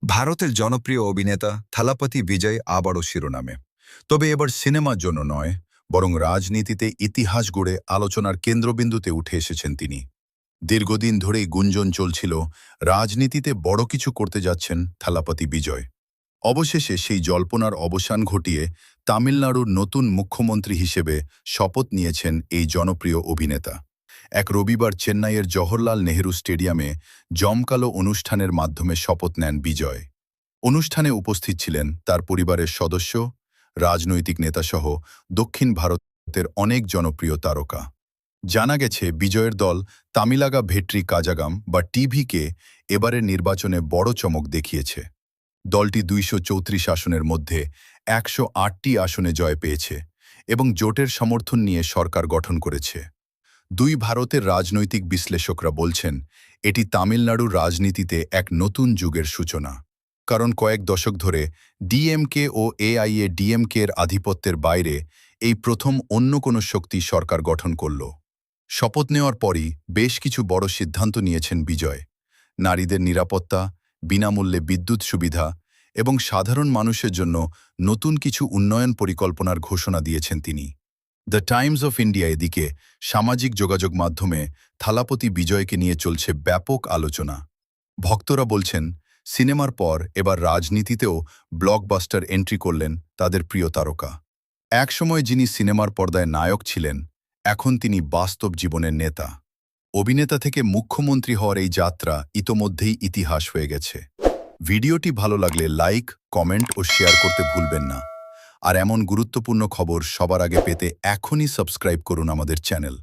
ভারতের জনপ্রিয় অভিনেতা থালাপতি বিজয় আবারও শিরোনামে। তবে এবার সিনেমার জন্য নয়, বরং রাজনীতিতে ইতিহাস গড়ে আলোচনার কেন্দ্রবিন্দুতে উঠে এসেছেন তিনি। দীর্ঘদিন ধরেই গুঞ্জন চলছিল রাজনীতিতে বড় কিছু করতে যাচ্ছেন থালাপতি বিজয়। অবশেষে সেই জল্পনার অবসান ঘটিয়ে তামিলনাড়ুর নতুন মুখ্যমন্ত্রী হিসেবে শপথ নিয়েছেন এই জনপ্রিয় অভিনেতা। এক রবিবার চেন্নাইয়ের জওহরলাল নেহেরু স্টেডিয়ামে জমকালো অনুষ্ঠানের মাধ্যমে শপথ নেন বিজয়। অনুষ্ঠানে উপস্থিত ছিলেন তার পরিবারের সদস্য, রাজনৈতিক নেতাসহ দক্ষিণ ভারতের অনেক জনপ্রিয় তারকা। জানা গেছে বিজয়ের দল তামিলাগা ভেট্রি কাজাগাম বা টিভিকে এবারের নির্বাচনে বড় চমক দেখিয়েছে। দলটি ২৩৪ আসনের মধ্যে ১০৮টি আসনে জয় পেয়েছে এবং জোটের সমর্থন নিয়ে সরকার গঠন করেছে। দুই ভারতের রাজনৈতিক বিশ্লেষকরা বলছেন এটি তামিলনাড়ুর রাজনীতিতে এক নতুন যুগের সূচনা। কারণ কয়েক দশক ধরে ডিএমকে ও এআইএডিএমকে এর আধিপত্যের বাইরে এই প্রথম অন্য কোনো শক্তি সরকার গঠন করল। শপথ নেওয়ার পরই বেশ কিছু বড় সিদ্ধান্ত নিয়েছেন বিজয়। নারীদের নিরাপত্তা, বিনামূল্যে বিদ্যুৎ সুবিধা এবং সাধারণ মানুষের জন্য নতুন কিছু উন্নয়ন পরিকল্পনার ঘোষণা দিয়েছেন তিনি। দ্য টাইমস অফ ইন্ডিয়া এদিকে সামাজিক যোগাযোগ মাধ্যমে থালাপতি বিজয়কে নিয়ে চলছে ব্যাপক আলোচনা। ভক্তরা বলছেন সিনেমার পর এবার রাজনীতিতেও ব্লকবাস্টার এন্ট্রি করলেন তাদের প্রিয় তারকা। একসময় যিনি সিনেমার পর্দায় নায়ক ছিলেন, এখন তিনি বাস্তব জীবনের নেতা। অভিনেতা থেকে মুখ্যমন্ত্রী হওয়ার এই যাত্রা ইতোমধ্যেই ইতিহাস হয়ে গেছে। ভিডিওটি ভালো লাগলে লাইক, কমেন্ট ও শেয়ার করতে ভুলবেন না। আর এমন গুরুত্বপূর্ণ খবর সবার আগে পেতে এখনই সাবস্ক্রাইব করুন আমাদের চ্যানেল।